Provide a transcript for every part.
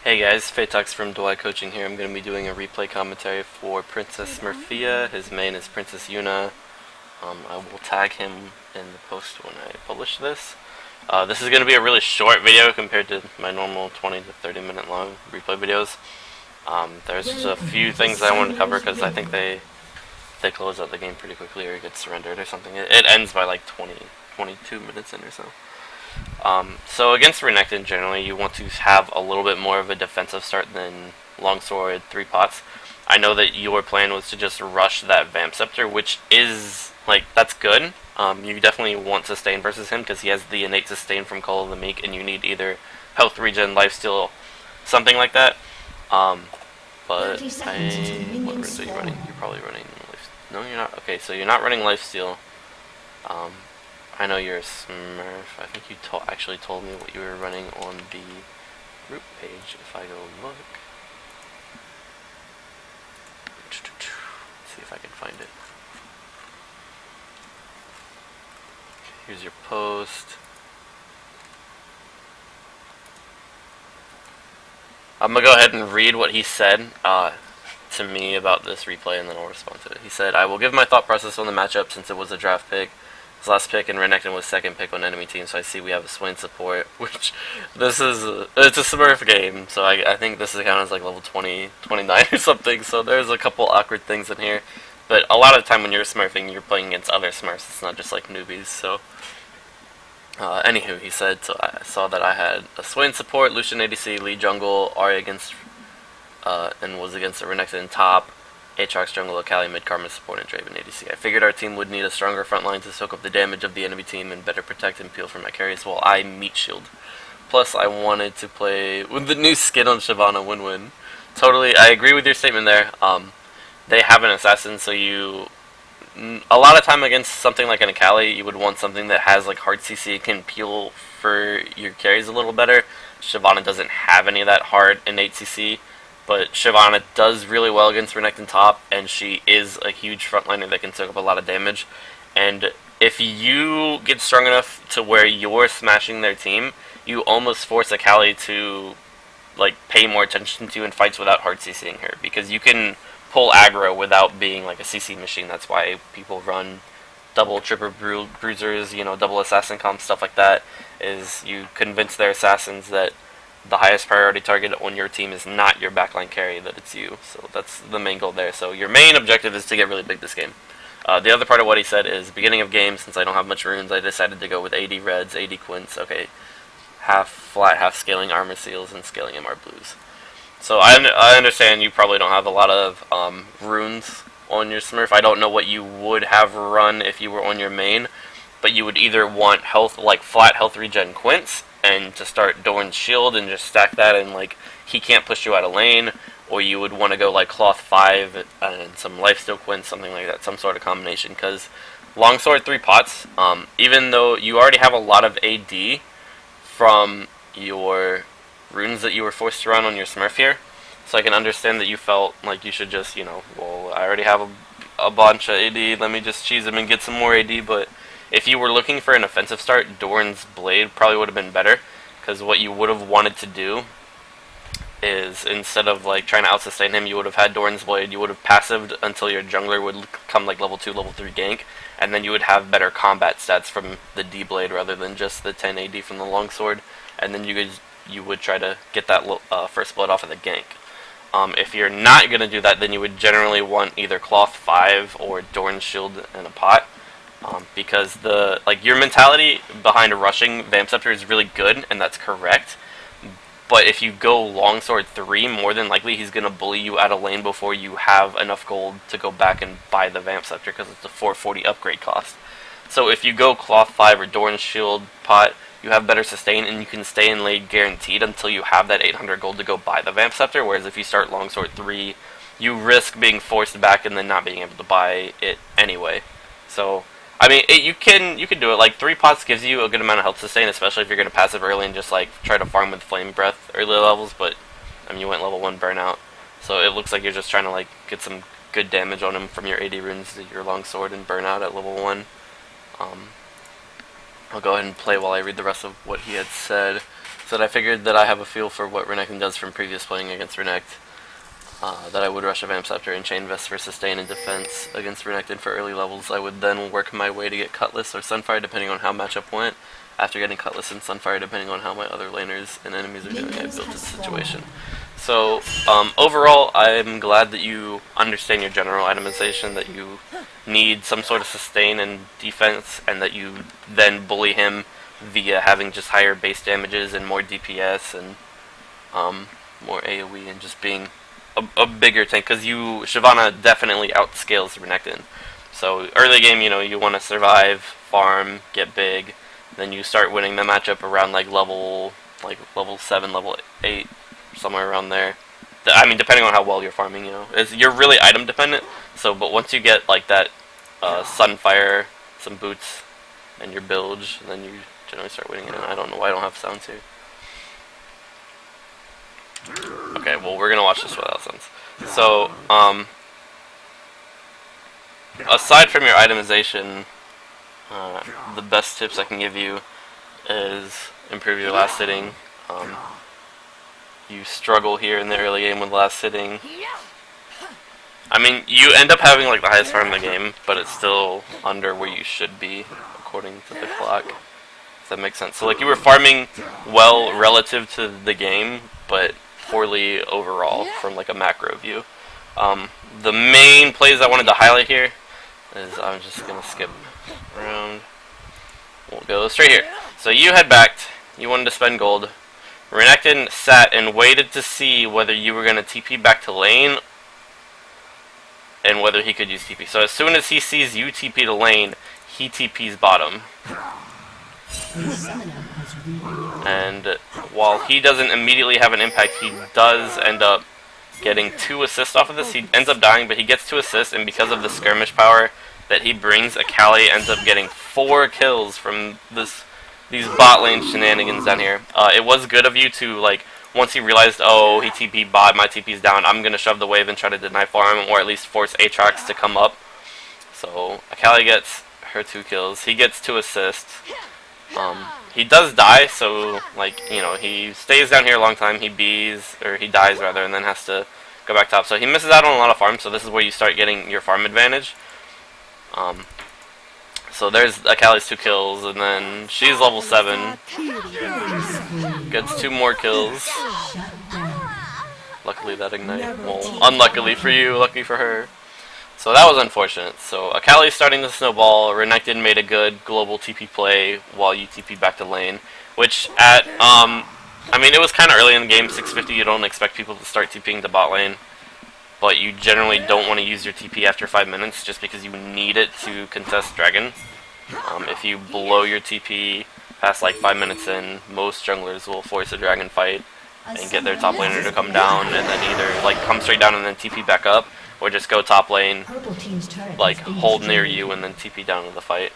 Hey guys, Phaetox from Dwight Coaching here. I'm going to be doing a replay commentary for Princess Smurfia. His main is PrincessYuna. I will tag him in the post when I publish this. This is going to be a really short video compared to my normal 20 to 30 minute long replay videos. There's just a few things I want to cover because I think they close out the game pretty quickly or it gets surrendered or something. It ends by like 22 minutes in or so. So against Renekton, generally, you want to have a little bit more of a defensive start than Longsword 3 pots. I know that your plan was to just rush that Vamp Scepter, which is, that's good. You definitely want sustain versus him, because he has the innate sustain from Call of the Meek, and you need either health regen, lifesteal, something like that. What runes are you running? You're probably running no, you're not. Okay, so you're not running lifesteal. I know you're a Smurf. I think you actually told me what you were running on the group page. If I go look, see if I can find it. Here's your post. I'm gonna go ahead and read what he said to me about this replay, and then I'll respond to it. He said, "I will give my thought process on the matchup since it was a draft pick. His last pick and Renekton was second pick on enemy team, so I see we have a Swain support, which it's a Smurf game, so I think this is counted as like level 20, 29 or something, so there's a couple awkward things in here. But a lot of the time when you're Smurfing, you're playing against other Smurfs, it's not just like newbies, so... anywho, he said, so I saw that I had a Swain support, Lucian ADC, Lee jungle, Ahri against, and was against the Renekton top, Aatrox jungle, Akali mid, Karma support, and Draven ADC. I figured our team would need a stronger front line to soak up the damage of the enemy team and better protect and peel from my carries while I meat shield. Plus, I wanted to play with the new skin on Shyvana win-win. Totally, I agree with your statement there. They have an assassin, so a lot of time against something like an Akali, you would want something that has like hard CC, can peel for your carries a little better. Shyvana doesn't have any of that hard innate CC. But Shyvana does really well against Renekton top, and she is a huge frontliner that can soak up a lot of damage. And if you get strong enough to where you're smashing their team, you almost force Akali to pay more attention to you in fights without hard CCing her, because you can pull aggro without being like a CC machine. That's why people run double, triple bruisers, double assassin comps, stuff like that. Is you convince their assassins that the highest priority target on your team is not your backline carry, that it's you. So that's the main goal there. So your main objective is to get really big this game. The other part of what he said is, beginning of game, since I don't have much runes, I decided to go with AD reds, AD quints, okay, half flat, half scaling armor seals, and scaling MR blues. So I understand you probably don't have a lot of runes on your Smurf. I don't know what you would have run if you were on your main, but you would either want health, flat health regen quints, and to start Dorn's shield and just stack that, and he can't push you out of lane, or you would want to go cloth 5 and some lifesteal quints, something like that, some sort of combination, because longsword 3 pots, even though you already have a lot of AD from your runes that you were forced to run on your Smurf here, so I can understand that you felt like you should just, well, I already have a bunch of AD, let me just cheese them and get some more AD. But if you were looking for an offensive start, Dorn's Blade probably would have been better, because what you would have wanted to do is, instead of trying to out-sustain him, you would have had Dorn's Blade, you would have passived until your jungler would come level 2, level 3 gank, and then you would have better combat stats from the D-Blade rather than just the 10 AD from the longsword, and then you would try to get that first blood off of the gank. If you're not going to do that, then you would generally want either Cloth 5 or Dorn's Shield in a pot. Because your mentality behind rushing Vamp Scepter is really good, and that's correct. But if you go Longsword 3, more than likely he's going to bully you out of lane before you have enough gold to go back and buy the Vamp Scepter, because it's a 440 upgrade cost. So if you go Cloth 5 or Dorn's Shield pot, you have better sustain, and you can stay in lane guaranteed until you have that 800 gold to go buy the Vamp Scepter, whereas if you start Longsword 3, you risk being forced back and then not being able to buy it anyway. So I mean, you can do it. 3 pots gives you a good amount of health sustain, especially if you're going to passive early and just try to farm with Flame Breath early levels. But I mean, you went level 1 burnout, so it looks like you're just trying to get some good damage on him from your AD runes to your longsword and burnout at level 1. I'll go ahead and play while I read the rest of what he had said. So I figured that I have a feel for what Renekton does from previous playing against Renekton. That I would rush a Vamp Scepter and Chain Vest for sustain and defense against Renekton for early levels. I would then work my way to get Cutlass or Sunfire depending on how matchup went. After getting Cutlass and Sunfire depending on how my other laners and enemies are doing, I built this situation. So overall, I'm glad that you understand your general itemization, that you need some sort of sustain and defense, and that you then bully him via having just higher base damages and more DPS and more AoE and just being a bigger tank, because Shyvana definitely outscales Renekton. So early game, you want to survive, farm, get big, then you start winning the matchup around level 7, level 8, somewhere around there. I mean, depending on how well you're farming, you're really item dependent. So, but once you get that Sunfire, some boots, and your bilge, then you generally start winning it. And I don't know why I don't have sounds here. Okay, well, we're gonna watch this without sounds. So, aside from your itemization, the best tips I can give you is improve your last hitting. You struggle here in the early game with last hitting. I mean, you end up having the highest farm in the game, but it's still under where you should be according to the clock. If that makes sense. So you were farming well relative to the game, but poorly overall from a macro view. The main plays I wanted to highlight here is, I'm just gonna skip around. We'll go straight here. So you had backed, you wanted to spend gold. Renekton sat and waited to see whether you were gonna TP back to lane and whether he could use TP. So as soon as he sees you TP to lane, he TP's bottom. And while he doesn't immediately have an impact, he does end up getting 2 assists off of this. He ends up dying, but he gets 2 assists, and because of the skirmish power that he brings, Akali ends up getting 4 kills from these bot lane shenanigans down here. It was good of you to, once he realized, oh, he TP bot, my TP's down, I'm going to shove the wave and try to deny farm, or at least force Aatrox to come up. So Akali gets her 2 kills. He gets 2 assists. He does die, so, he stays down here a long time. He dies rather, and then has to go back top. So he misses out on a lot of farm, so this is where you start getting your farm advantage. So there's Akali's 2 kills, and then she's level 7. Gets 2 more kills. Luckily that ignite. Well, unluckily for you, lucky for her. So that was unfortunate. So Akali's starting to snowball. Renekton made a good global TP play while you TP back to lane, which I mean, it was kind of early in the game, 650. You don't expect people to start TPing to bot lane, but you generally don't want to use your TP after 5 minutes just because you need it to contest dragon. If you blow your TP past 5 minutes in, most junglers will force a dragon fight and get their top laner to come down, and then either come straight down and then TP back up, or just go top lane, hold near you and then TP down to the fight.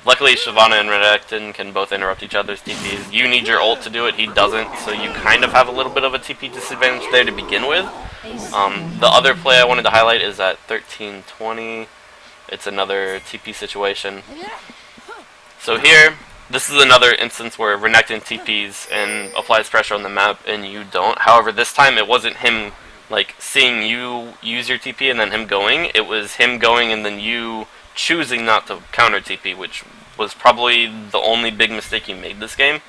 Luckily, Shyvana and Renekton can both interrupt each other's TPs. You need your ult to do it, he doesn't, so you kind of have a little bit of a TP disadvantage there to begin with. The other play I wanted to highlight is at 1320. It's another TP situation. So here, this is another instance where Renekton TPs and applies pressure on the map and you don't. However, this time it wasn't him seeing you use your TP and then him going. It was him going and then you choosing not to counter TP, which was probably the only big mistake he made this game.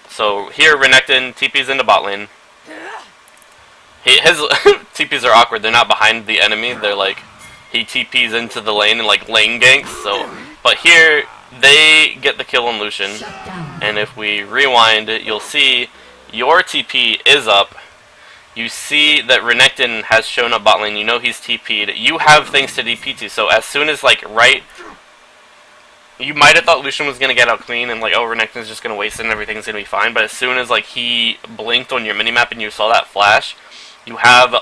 So here Renekton TPs into bot lane. His TPs are awkward. They're not behind the enemy. They're he TPs into the lane and lane ganks. So, but here they get the kill on Lucian. And if we rewind, you'll see your TP is up. You see that Renekton has shown up bot lane. You know he's TP'd. You have things to DP to. So as soon as you might have thought Lucian was going to get out clean and oh, Renekton's just going to waste it and everything's going to be fine. But as soon as he blinked on your minimap and you saw that flash, you have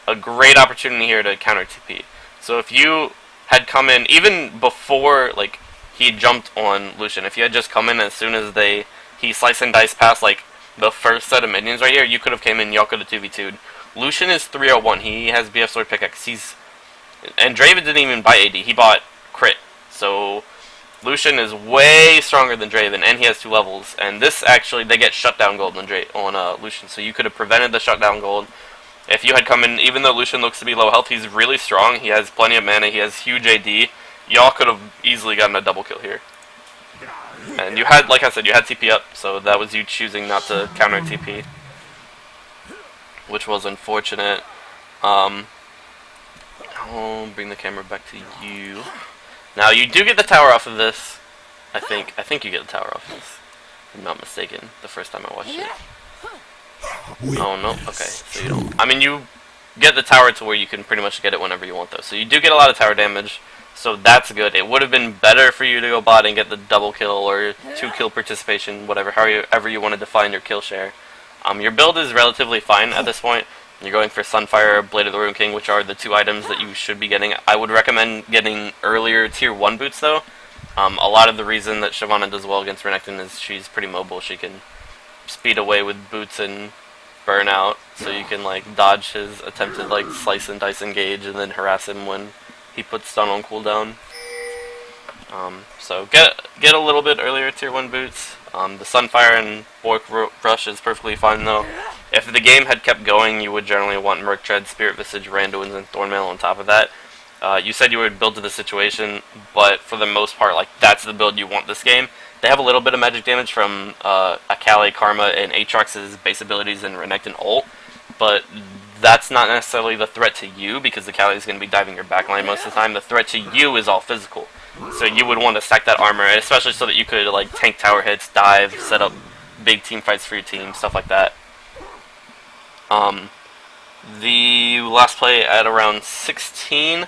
a great opportunity here to counter TP. So if you had come in, even before he jumped on Lucian, if you had just come in as soon as he sliced and diced past the first set of minions right here, you could have came in, y'all could have 2v2'd. Lucian is 301, he has BF Sword Pickaxe, and Draven didn't even buy AD, he bought crit. So Lucian is way stronger than Draven, and he has 2 levels. And this actually, they get shutdown gold on Lucian, so you could have prevented the shutdown gold if you had come in. Even though Lucian looks to be low health, he's really strong. He has plenty of mana. He has huge AD. Y'all could have easily gotten a double kill here. And you had, like I said, you had TP up, so that was you choosing not to counter TP, which was unfortunate. I'll bring the camera back to you. Now you do get the tower off of this. I think you get the tower off of this. If I'm not mistaken. The first time I watched it. Oh no. Okay, so you don't. I mean, you get the tower to where you can pretty much get it whenever you want, though. So you do get a lot of tower damage. So that's good. It would have been better for you to go bot and get the double kill or 2 kill participation, however you want to define your kill share. Your build is relatively fine at this point. You're going for Sunfire, Blade of the Ruin King, which are the 2 items that you should be getting. I would recommend getting earlier tier 1 boots though. A lot of the reason that Shyvana does well against Renekton is she's pretty mobile. She can speed away with boots and burn out, so you can like dodge his attempted like slice and dice engage and then harass him when he puts stun on cooldown. So get a little bit earlier tier 1 boots. The Sunfire and Bork Rush is perfectly fine though. If the game had kept going, you would generally want Merc Tread, Spirit Visage, Randuin's, and Thornmail on top of that. You said you would build to the situation, but for the most part, like that's the build you want this game. They have a little bit of magic damage from Akali, Karma, and Aatrox's base abilities and Renekton ult, but that's not necessarily the threat to you because Akali is going to be diving your backline most of the time. The threat to you is all physical. So you would want to stack that armor, especially so that you could like tank tower hits, dive, set up big team fights for your team, stuff like that. The last play at around 16,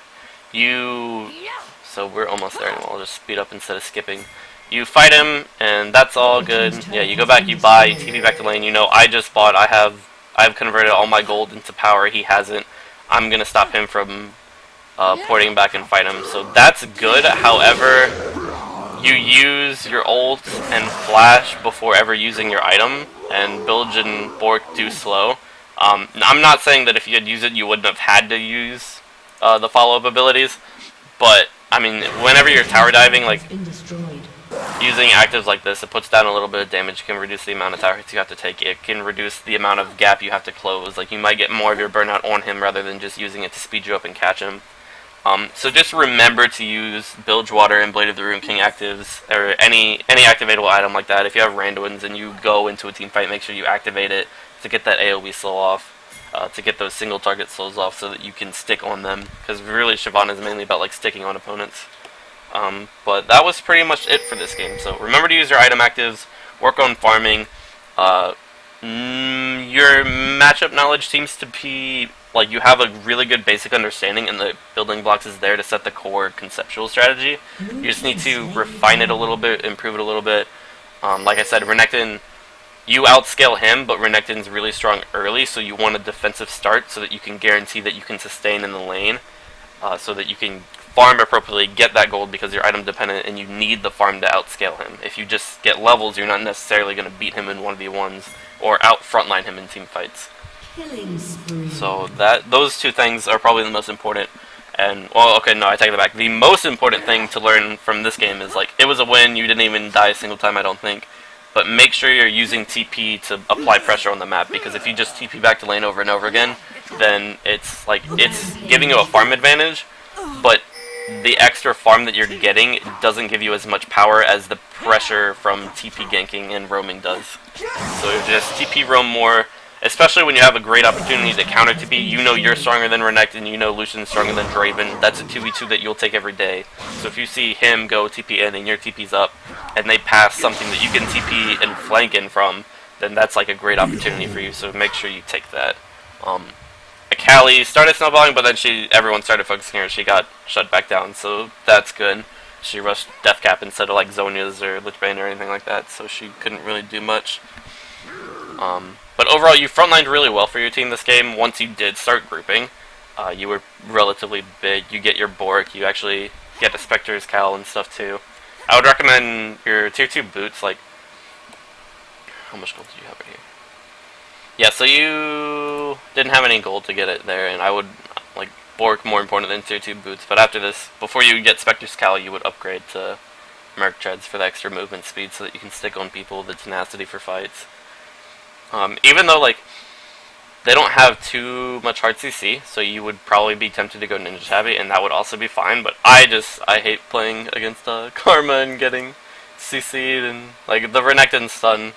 so we're almost there, and I'll just speed up instead of skipping. You fight him, and that's all good. Yeah, you go back, you buy, you TP back to lane. You know, I just bought. I've converted all my gold into power. He hasn't. I'm gonna stop him from porting back and fight him. So that's good. However, you use your ult and flash before ever using your item, and Bilge and Bork do slow. I'm not saying that if you had used it, you wouldn't have had to use the follow-up abilities, but I mean, whenever you're tower diving, like using actives like this, it puts down a little bit of damage. It can reduce the amount of tower hits you have to take. It can reduce the amount of gap you have to close. Like you might get more of your burnout on him rather than just using it to speed you up and catch him. So just remember to use Bilge Water and Blade of the Ruin King actives, or any activatable item like that. If you have Randuin's and you go into a team fight, make sure you activate it to get that AoE slow off, to get those single target slows off so that you can stick on them. Because really Shyvana is mainly about like sticking on opponents. But that was pretty much it for this game. So remember to use your item actives, work on farming. Your matchup knowledge seems to be like you have a really good basic understanding, and the building blocks is there to set the core conceptual strategy. You just need to refine it a little bit, improve it a little bit. Like I said, Renekton, you outscale him, but Renekton's really strong early, so you want a defensive start so that you can guarantee that you can sustain in the lane, so that you can farm appropriately, get that gold because you're item dependent, and you need the farm to outscale him. If you just get levels, you're not necessarily going to beat him in 1v1s or out frontline him in team fights. So those 2 things are probably the most important. And well, okay, no, I take that back. The most important thing to learn from this game is like it was a win. You didn't even die a single time, I don't think. But make sure you're using TP to apply pressure on the map, because if you just TP back to lane over and over again, then it's giving you a farm advantage, but the extra farm that you're getting doesn't give you as much power as the pressure from TP ganking and roaming does. So just TP roam more, especially when you have a great opportunity to counter TP. You know you're stronger than Renekton, you know Lucian's stronger than Draven. That's a 2v2 that you'll take every day. So if you see him go TP in and your TP's up, and they pass something that you can TP and flank in from, then that's like a great opportunity for you, so make sure you take that. Akali started snowballing, but then everyone started focusing her, she got shut back down, so that's good. She rushed Death Cap instead of like Zhonya's or Lich Bane or anything like that, so she couldn't really do much. But overall, you frontlined really well for your team this game. Once you did start grouping, you were relatively big. You get your Bork, you actually get a Spectre's Cowl and stuff too. I would recommend your tier 2 boots, like, how much gold did you have right here? Yeah, so you didn't have any gold to get it there, and I would, like, Bork more important than tier 2 boots, but after this, before you get Spectre's Cowl, you would upgrade to Merc Treads for the extra movement speed so that you can stick on people, the tenacity for fights. Even though, like, they don't have too much hard CC, so you would probably be tempted to go Ninja Tabby, and that would also be fine, but I hate playing against Karma and getting CC'd, and, like, the Renekton stun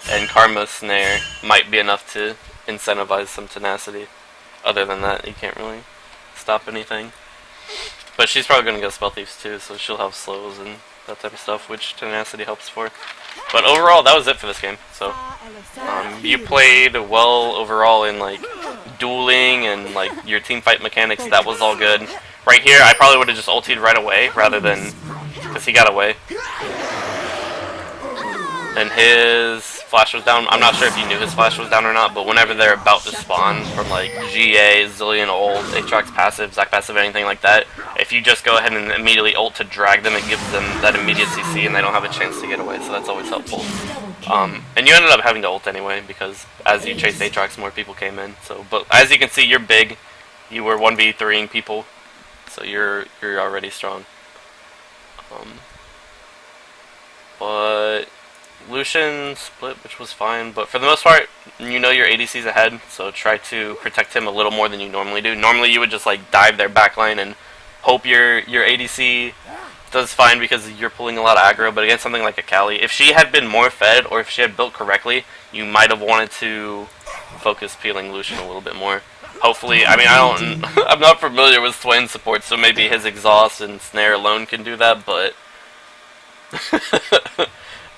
and Karma snare might be enough to incentivize some tenacity. Other than that, you can't really stop anything. But she's probably going to go Spell Thieves too, so she'll have slows and that type of stuff, which tenacity helps for. But overall, that was it for this game. So, you played well overall in, like, dueling and, like, your team fight mechanics. That was all good. Right here, I probably would have just ultied right away rather than, because he got away. And his flash was down. I'm not sure if you knew his flash was down or not, but whenever they're about to spawn from, like, GA, Zillion ult, Aatrox passive, Zac passive, anything like that, if you just go ahead and immediately ult to drag them, it gives them that immediate CC and they don't have a chance to get away, so that's always helpful. And you ended up having to ult anyway, because as you chased Aatrox, more people came in. So, but as you can see, you're big. You were 1v3ing people, so you're already strong. But Lucian split, which was fine, but for the most part, you know your ADC's ahead, so try to protect him a little more than you normally do. Normally you would just, like, dive their backline and hope your ADC does fine because you're pulling a lot of aggro, but against something like a Kali, if she had been more fed, or if she had built correctly, you might have wanted to focus peeling Lucian a little bit more. Hopefully, I mean, I'm not familiar with Swain support, so maybe his exhaust and snare alone can do that, but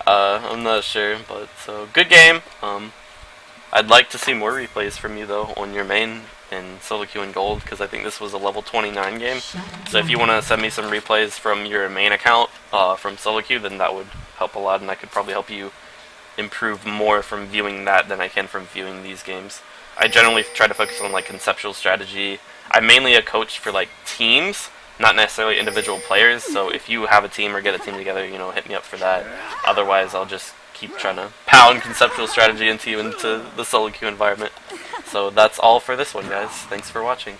I'm not sure, but so good game. I'd like to see more replays from you though on your main in solo queue and gold, because I think this was a level 29 game. So if you want to send me some replays from your main account from solo queue, then that would help a lot, and I could probably help you improve more from viewing that than I can from viewing these games. I generally try to focus on, like, conceptual strategy. I'm mainly a coach for, like, teams, not necessarily individual players, so if you have a team or get a team together, you know, hit me up for that. Otherwise, I'll just keep trying to pound conceptual strategy into you into the solo queue environment. So that's all for this one, guys. Thanks for watching.